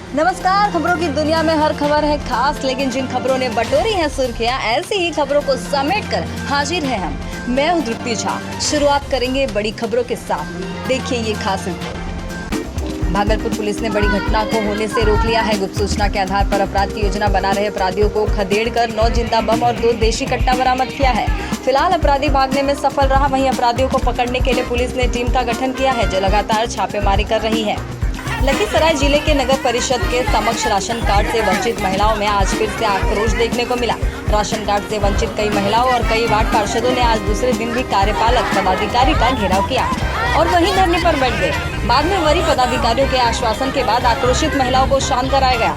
नमस्कार। खबरों की दुनिया में हर खबर है खास, लेकिन जिन खबरों ने बटोरी है सुर्खियां, ऐसी ही खबरों को समेटकर हाजिर है हम। मैं हूं तृप्ति झा। शुरुआत करेंगे बड़ी खबरों के साथ। देखिए ये खास रिपोर्ट। भागलपुर पुलिस ने बड़ी घटना को होने से रोक लिया है। गुप्त सूचना के आधार पर अपराध की योजना बना रहे अपराधियों को खदेड़कर 9 जिंदा बम और 2 देशी कट्टा बरामद किया है। फिलहाल अपराधी भागने में सफल रहा। वहीं अपराधियों को पकड़ने के लिए पुलिस ने टीम का गठन किया है, जो लगातार छापेमारी कर रही है। लखीसराय जिले के नगर परिषद के समक्ष राशन कार्ड से वंचित महिलाओं में आज फिर से आक्रोश देखने को मिला। राशन कार्ड से वंचित कई महिलाओं और कई वार्ड पार्षदों ने आज दूसरे दिन भी कार्यपालक पदाधिकारी का घेराव किया और वहीं धरने पर बैठ गए। बाद में वरीय पदाधिकारियों के आश्वासन के बाद आक्रोशित महिलाओं को शांत कराया गया।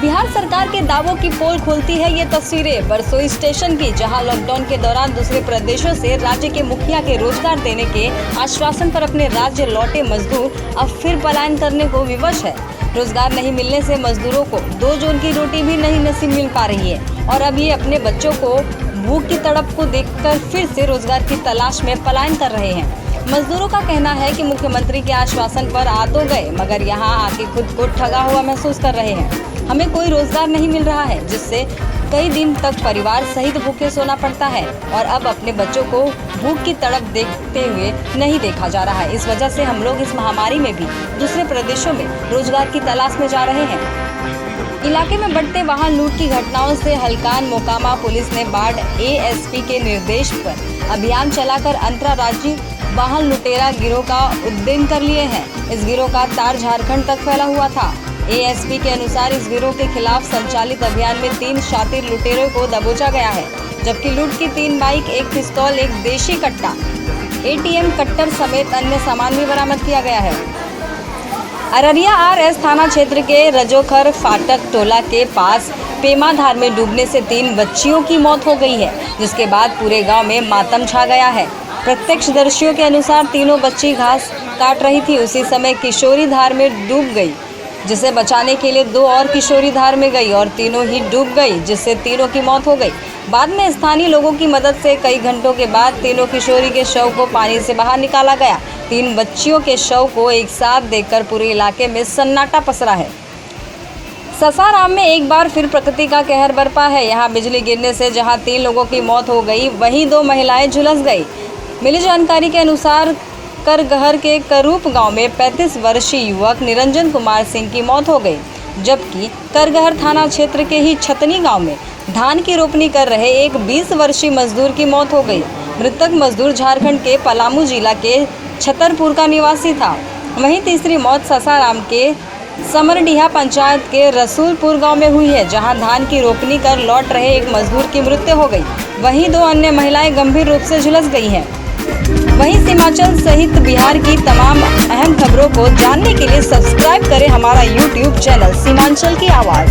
बिहार सरकार के दावों की पोल खोलती है ये तस्वीरें बरसोई स्टेशन की, जहां लॉकडाउन के दौरान दूसरे प्रदेशों से राज्य के मुखिया के रोजगार देने के आश्वासन पर अपने राज्य लौटे मजदूर अब फिर पलायन करने को विवश है। रोजगार नहीं मिलने से मजदूरों को 2 जोन की रोटी भी नहीं नसीब मिल पा रही है और अब ये अपने बच्चों को भूख की तड़प को देखकर फिर से रोजगार की तलाश में पलायन कर रहे हैं। मजदूरों का कहना है कि मुख्यमंत्री के आश्वासन पर आ तो गए, मगर यहाँ आके खुद को ठगा हुआ महसूस कर रहे हैं। हमें कोई रोजगार नहीं मिल रहा है, जिससे कई दिन तक परिवार सहित भूखे सोना पड़ता है और अब अपने बच्चों को भूख की तड़प देखते हुए नहीं देखा जा रहा है। इस वजह से हम लोग इस महामारी में भी दूसरे प्रदेशों में रोजगार की तलाश में जा रहे हैं। इलाके में बढ़ते वाहन लूट की घटनाओं से हलकान मोकामा पुलिस ने बाढ़ एएसपी के निर्देश पर अभियान चलाकर अंतर्राज्यीय वाहन लुटेरा गिरोह का उद्यम कर लिए हैं। इस गिरोह का तार झारखंड तक फैला हुआ था। एएसपी के अनुसार इस गिरोह के खिलाफ संचालित अभियान में 3 शातिर लुटेरों को दबोचा गया है, जबकि लूट की 3 बाइक, 1 पिस्तौल, 1 देशी कट्टा, एटीएम कट्टर समेत अन्य सामान भी बरामद किया गया है। अररिया आरएस थाना क्षेत्र के रजोखर फाटक टोला के पास पेमाधार में डूबने से 3 बच्चियों की मौत हो गई है, जिसके बाद पूरे गांव में मातम छा गया है। प्रत्यक्षदर्शियों के अनुसार तीनों बच्ची घास काट रही थी, उसी समय किशोरी धार में डूब गई, जिसे बचाने के लिए 2 और किशोरी धार में गई और तीनों ही डूब गई, जिससे तीनों की मौत हो गई। बाद में स्थानीय लोगों की मदद से कई घंटों के बाद तीनों किशोरी के शव को पानी से बाहर निकाला गया। 3 बच्चियों के शव को एक साथ देखकर पूरे इलाके में सन्नाटा पसरा है। सासाराम में एक बार फिर प्रकृति का कहर बरपा है। यहाँ बिजली गिरने से जहाँ 3 लोगों की मौत हो गई, वहीं 2 महिलाएं झुलस गई। मिली जानकारी के अनुसार करगहर के करूप गांव में 35 वर्षीय युवक निरंजन कुमार सिंह की मौत हो गई, जबकि करगहर थाना क्षेत्र के ही छतनी गांव में धान की रोपनी कर रहे एक 20 वर्षीय मजदूर की मौत हो गई। मृतक मजदूर झारखंड के पलामू जिला के छतरपुर का निवासी था। वहीं तीसरी मौत सासाराम के समरडीहा पंचायत के रसूलपुर गांव में हुई है, जहां धान की रोपनी कर लौट रहे एक मजदूर की मृत्यु हो गई। वहीं 2 अन्य महिलाएं गंभीर रूप से झुलस गई हैं। वहीं सीमांचल सहित बिहार की तमाम अहम खबरों को जानने के लिए सब्सक्राइब करें हमारा YouTube चैनल सीमांचल की आवाज़।